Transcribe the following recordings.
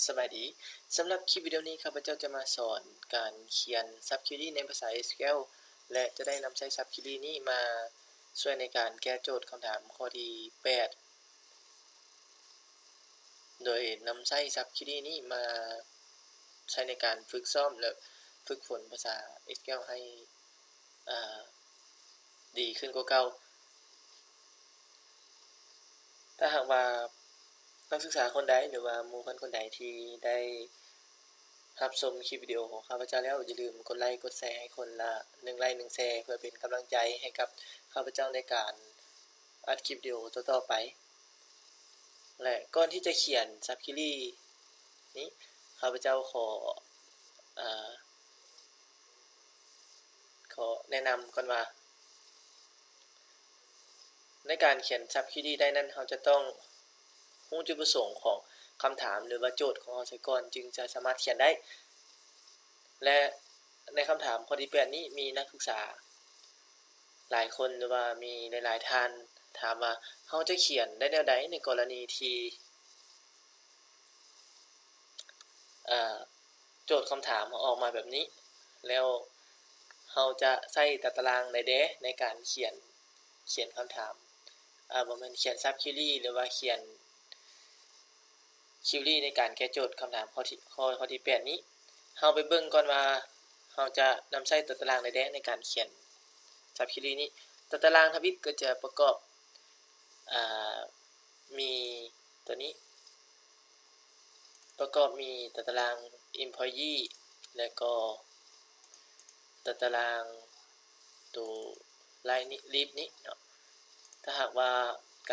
สวัสดีสำหรับคลิปวิดีโอนี้ข้าพเจ้าจะมาสอนการเขียน Subquery ในภาษา SQL และจะได้นำใช้ Subquery นี้มาช่วยในการแก้โจทย์คำถามข้อที่8โดยนำใช้ Subquery นี้มาใช้ในการฝึกซ้อมและฝึกฝนภาษา SQL ให้ดีขึ้นกว่าเก่าถ้าหากว่านักศึกษาคนใดหรือว่าหมู่เพื่อนคนใดที่ได้รับชมคลิปวิดีโอของข้าพเจ้าแล้วอย่าลืมกดไลค์กดแชร์ให้คนละ1ไลค์1แชร์เพื่อเป็นกำลังใจให้กับข้าพเจ้าในการอัดคลิปวิดีโอต่อๆไปและก่อนที่จะเขียน Subquery นี้ข้าพเจ้าขอแนะนำก่อนว่าในการเขียน Subquery ได้นั้นเราจะต้องรู้จุดประสงค์ของคำถามหรือว่าโจทย์ของเราเสียก่อนจึงจะสามารถเขียนได้และในคำถามข้อที่8นี้มีนักศึกษาหลายคนหรือว่ามีหลายๆท่านถามว่าเราจะเขียนได้แนวใดในกรณีที่โจทย์คำถามออกมาแบบนี้แล้วเราจะใส่ตารางใดในการเขียนคำถามบ่แม่นเขียน Subquery หรือว่าเขียน Query ในการแก้โจทย์คำถามข้อที่8นี้เราไปเบิ่งก่อนว่าเราจะนำใช้ตารางใดในการเขียน Subquery นี้ตารางทวิตก็จะประกอบมีตัวนี้ประกอบมีตาราง employee และก็ตารางตัว line นี้ list นี้เนาะถ้าหากว่า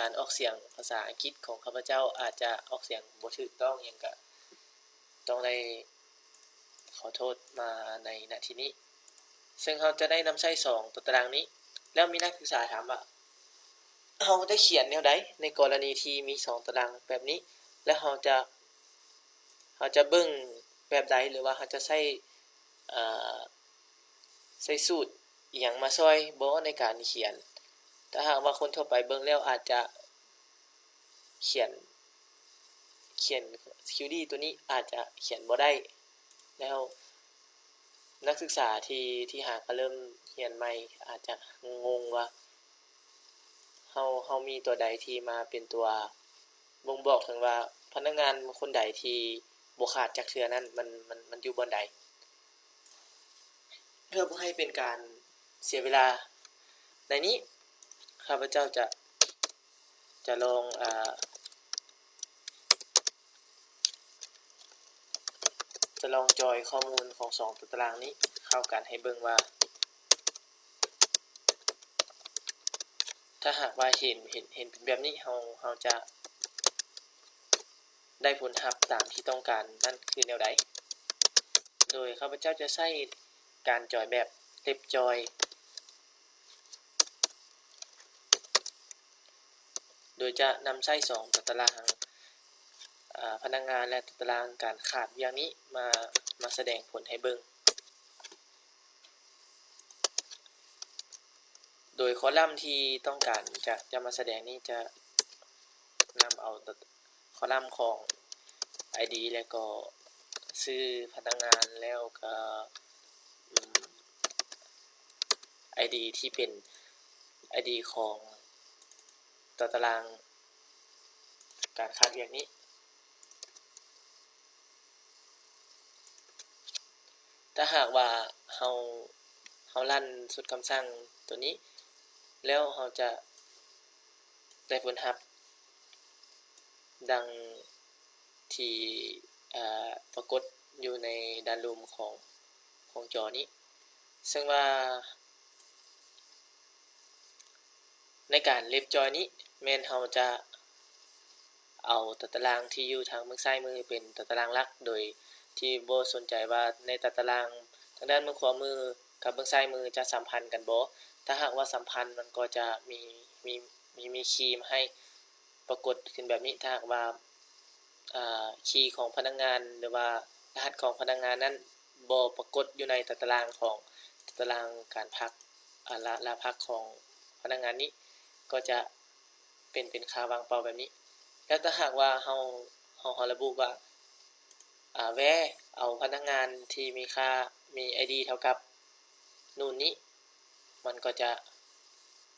การออกเสียงภาษาอังกฤษของข้าพเจ้าอาจจะออกเสียงบ่ถูกต้องหยังก็ต้องได้ขอโทษมาในณที่นี้ซึ่งเราจะได้นำใช้2ตารางนี้แล้วมีนักศึกษาถามว่าเราจะเขียนแนวใดในกรณีที่มี2ตารางแบบนี้และเราจะเบิ่งแบบใดหรือว่าเราจะใช้สูตรอิหยังมาช่วยบ่ในการเขียนถ้าหากว่าคนทั่วไปเบิ่งแล้วอาจจะเขียน Query ตัวนี้อาจจะเขียนบ่ได้แล้วนักศึกษาที่หากเริ่มเรียนใหม่อาจจะงงว่าเฮามีตัวใดที่มาเป็นตัวบ่งบอกถึงว่าพนักงานคนใดที่บ่ขาดจักเทื่อนั้นมันอยู่บ่อนใดเพื่อบ่ให้เป็นการเสียเวลาในนี้ข้าพเจ้าจะลองจอยข้อมูลของ2ตารางนี้เข้ากันให้เบิ่งว่าถ้าหากว่าเห็นเป็นแบบนี้เราจะได้ผลลัพธ์ตามที่ต้องการนั่นคือแนวใดโดยข้าพเจ้าจะใช้การจอยแบบเล็บจอยโดยจะนำใช้2ตารางพนักงานและตารางการขาดอย่างนี้มาแสดงผลให้เบิ่งโดยคอลัมน์ที่ต้องการจะมาแสดงนี้จะนำเอาคอลัมน์ของ ID แล้วก็ชื่อพนักงานแล้วก็ ID ที่เป็น ID ของตารางการขาดอย่างนี้ถ้าหากว่าเฮาลั่นสุดคำสั่งตัวนี้แล้วเราจะได้ผลลัพธ์ดังที่ปรากฏอยู่ในด้านลุ่มของจอนี้ซึ่งว่าในการเล็บจอยนี้แม้นเราจะเอาตารางที่อยู่ทางมือซ้ายมือเป็นตารางหลักโดยที่บ่สนใจว่าในตารางทางด้านมือขวามือกับมือซ้ายมือจะสัมพันธ์กันบ่ถ้าหากว่าสัมพันธ์มันก็จะมีคีย์มาให้ปรากฏขึ้นแบบนี้ถ้าหากว่าคีย์ของพนักงานหรือว่ารหัสของพนักงานนั้นบ่ปรากฏอยู่ในตารางของตารางการพักลาพักของพนักงานนี้ก็จะเป็นค่าวางเป้าแบบนี้แล้วถ้าหากว่าเฮาระบุว่า แวะเอาพนักงานที่มีค่ามี ID เท่ากับนู่นนี้มันก็จะ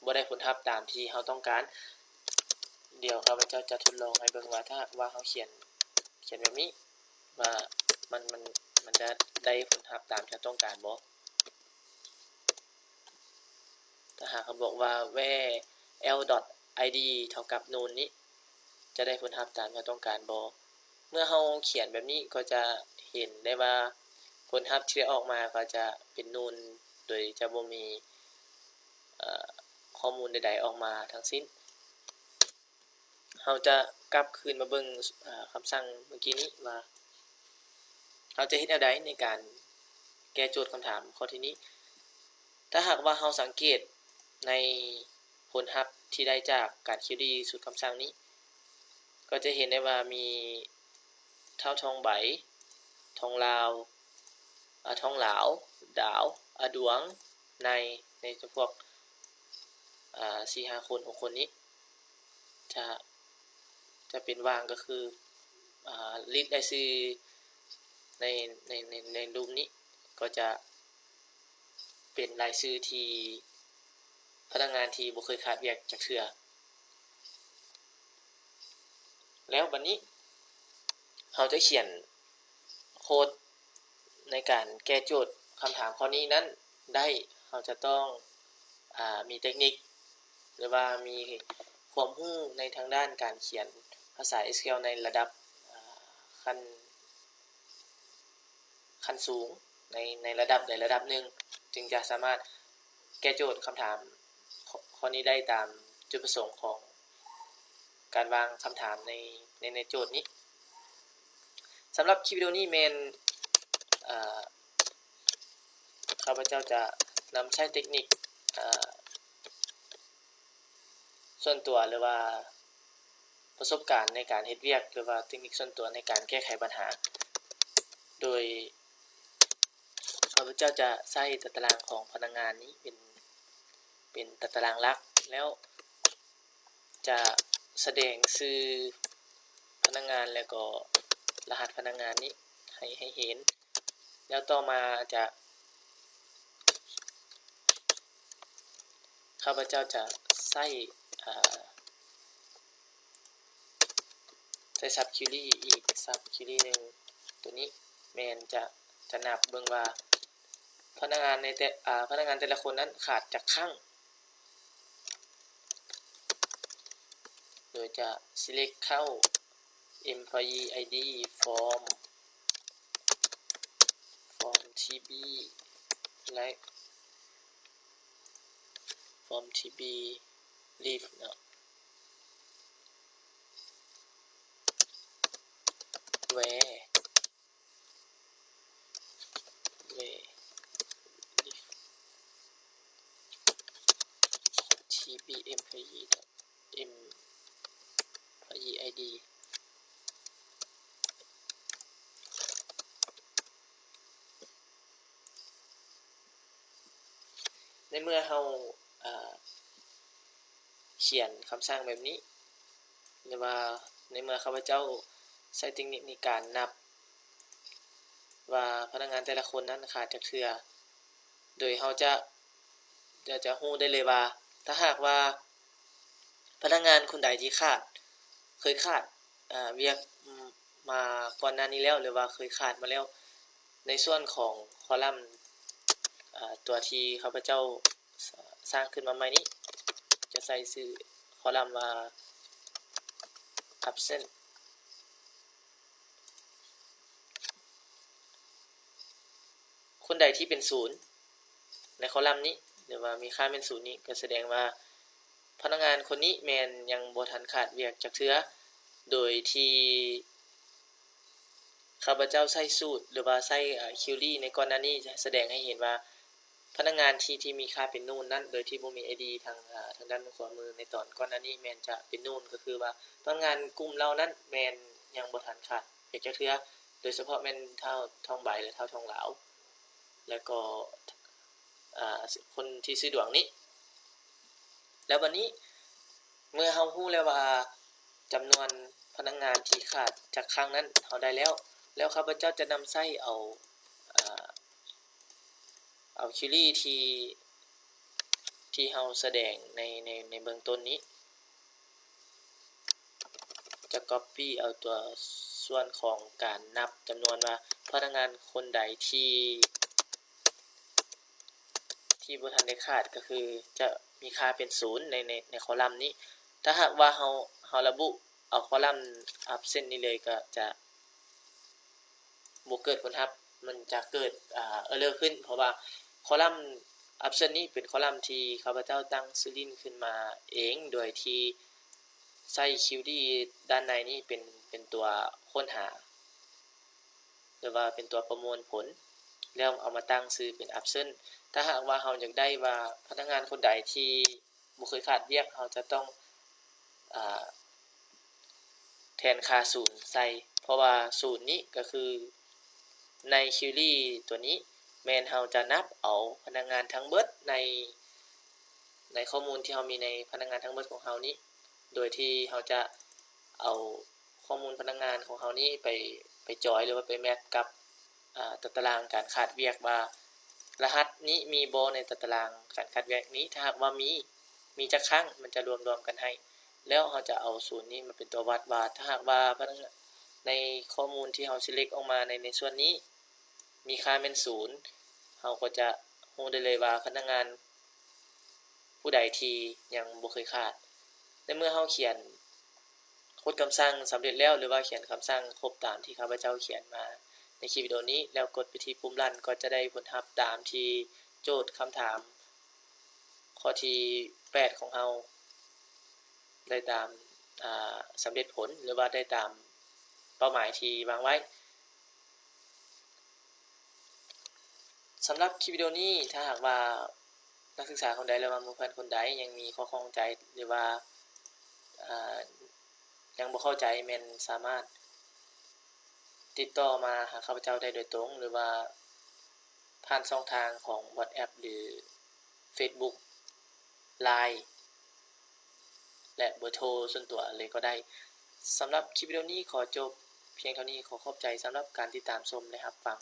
บ่ได้ผลลัพธ์ตามที่เราต้องการเดี๋ยวข้าพเจ้าจะทดลองให้เบิ่งว่าถ้าว่าเราเขียนแบบนี้ว่ามันจะได้ผลลัพธ์ตามที่ต้องการบ่ถ้าหากเขาบอกว่า where l.id เท่ากับนูนนี้จะได้ผลลัพธ์ตามที่ต้องการบ่เมื่อเราเขียนแบบนี้ก็จะเห็นได้ว่าผลลัพธ์ที่ออกมาก็จะเป็นนูนโดยจะบ่มีข้อมูลใดๆออกมาทั้งสิ้นเราจะกลับคืนมาเบิ่งคำสั่งเมื่อกี้นี้ว่าเราจะเฮ็ดแนวใดในการแก้โจทย์คำถามข้อที่นี้ถ้าหากว่าเราสังเกตในผลลัพธ์ที่ได้จากการคิวดีสูตรคำสั่งนี้ก็จะเห็นได้ว่ามีเท่าทองใบทองลาวทองหลาวดาวดวงในพวก4-5 คน6คนนี้จะเป็นว่างก็คือลิสต์ได้ชื่อในรูปนี้ก็จะเป็นรายชื่อที่พนักงานที่บ่เคยขาดเวียกจักเทื่อแล้วบัดนี้เราจะเขียนโค้ดในการแก้โจทย์คำถามข้อนี้นั้นได้เราจะต้องมีเทคนิคหรือว่ามีความรู้ในทางด้านการเขียนภาษา SQL ในระดับขั้นสูงในระดับใดระดับหนึ่งจึงจะสามารถแก้โจทย์คำถามข้อนี้ได้ตามจุดประสงค์ของการวางคำถามในโจทย์นี้สำหรับคลิปวิดีโอนี้ข้าพเจ้าจะนำใช้เทคนิคส่วนตัวหรือว่าประสบการณ์ในการเฮ็ดเวียกหรือว่าเทคนิคส่วนตัวในการแก้ไขปัญหาโดยข้าพเจ้าจะใช้ตารางของพนักงานนี้เป็นตารางหลักแล้วจะแสดงชื่อพนักงานแล้วก็รหัสพนักงานนี้ให้เห็นแล้วต่อมาจะข้าพเจ้าจะใช้ซับคิวรี่อีกซับคิวรี่นึงตัวนี้แม่นจะนับเบิ่งว่าพนักงานแต่ละคนนั้นขาดจากครั้งโดยจะ select เข้า employee id form tb และ form tb leave เนาะ where tb employee idในเมื่อเราเขียนคำสั่งแบบนี้หรือว่าในเมื่อข้าพเจ้าใช้เทคนิคในการนับว่าพนักงานแต่ละคนนั้นขาดจากเทื่อโดยเราจะรู้ได้เลยว่าถ้าหากว่าพนักงานคนใดที่เคยขาดเวียกมาก่อนหน้านี้แล้วหรือว่าเคยขาดมาแล้วในส่วนของคอลัมน์ตัวที่ข้าพเจ้าสร้างขึ้นมาใหม่นี้จะใส่ชื่อคอลัมน์ว่า absent คนใดที่เป็น0ในคอลัมน์นี้หรือว่ามีค่าเป็น0นี้ก็แสดงว่าพนักงานคนนี้แม่นยังบ่ทันขาดเวียกจักเทื่อโดยที่ข้าพเจ้าใช้สูตรหรือว่าใช้คิวรี่ในก่อนหน้านี้จะแสดงให้เห็นว่าพนักงานที่มีค่าเป็นนูนนั้นโดยที่บ่มี ID ทางด้านขวามือในตอนก่อนหน้านี้แม่นจะเป็นนูนก็คือว่าพนักงานกลุ่มเรานั้นแม่นยังบ่ทันขาดเวียกจักเทื่อโดยเฉพาะแม่นเท่าทองใบและเท่าทองหลาวแล้วก็คนที่ชื่อดวงนี้แล้ววันนี้เมื่อเรารู้แล้วว่าจำนวนพนักงานที่ขาดจากครั้งนั้นเราได้แล้ว แล้วข้าพเจ้าจะนำใช้เอาคิวรี่ที่เฮาแสดงในเบื้องต้นนี้จะ copy เอาตัวส่วนของการนับจำนวนว่าพนักงานคนใดที่บ่ทันได้ขาดก็คือจะมีค่าเป็น0ในคอลัมน์นี้ถ้าหากว่าเฮาระบุเอาคอลัมน์ absent นี้เลยก็จะบ่เกิดผลลัพธ์มันจะเกิดerror ขึ้นเพราะว่าคอลัมน์ absent นี้เป็นคอลัมน์ที่ข้าพเจ้าตั้งชื่อลิ้นขึ้นมาเองโดยที่ใช้คิวดีด้านในนี้เป็นตัวค้นหาหรือว่าเป็นตัวประมวลผลแล้วเอามาตั้งชื่อเป็น absent ถ้าหากว่าเราอยากได้ว่าพนักงานคนใดที่บ่เคยขาดเวียกเราจะต้องแทนค่า0ใส่เพราะว่า0นี้ก็คือในคิวรีตัวนี้แม่นเราจะนับเอาพนักงานทั้งเบิดในข้อมูลที่เรามีในพนักงานทั้งเบิดของเรานี้โดยที่เราจะเอาข้อมูลพนักงานของเรานี้ไปจอยหรือว่าไปแมทกับตารางการขาดเวียกว่ารหัสนี้มีบ่ในตารางการขาดเวียกนี้ถ้าหากว่ามีจักครั้งมันจะรวมกันให้แล้วเราจะเอาศูนย์นี้มาเป็นตัววัดว่าถ้าหากว่าพนักงานในข้อมูลที่เรา select ออกมาในส่วนนี้มีค่าเป็น0เราก็จะรู้ได้เลยว่าพนักงานผู้ใดที่ยังบ่เคยขาดในเมื่อเราเขียนโค้ดคำสั่งสำเร็จแล้วหรือว่าเขียนคำสั่งครบตามที่ข้าพเจ้าเขียนมาในคลิปวิดีโอนี้แล้วกดไปที่ปุ่มรันก็จะได้ผลลัพธ์ตามที่โจทย์คำถามข้อที่8ของเราได้ตามสำเร็จผลหรือว่าได้ตามเป้าหมายที่วางไว้สำหรับคลิปวิดีโอนี้ถ้าหากว่านักศึกษาคนใดหรือว่าหมู่เพื่อนคนใดยังมีข้อข้องใจหรือว่ายังบ่เข้าใจแม่นสามารถติดต่อมาหาข้าพเจ้าได้โดยตรงหรือว่าผ่านช่องทางของ WhatsApp หรือ Facebook LINE และเบอร์โทรส่วนตัวเลยก็ได้สำหรับคลิปวิดีโอนี้ขอจบเพียงเท่านี้ขอขอบใจสำหรับการติดตามชมและรับฟัง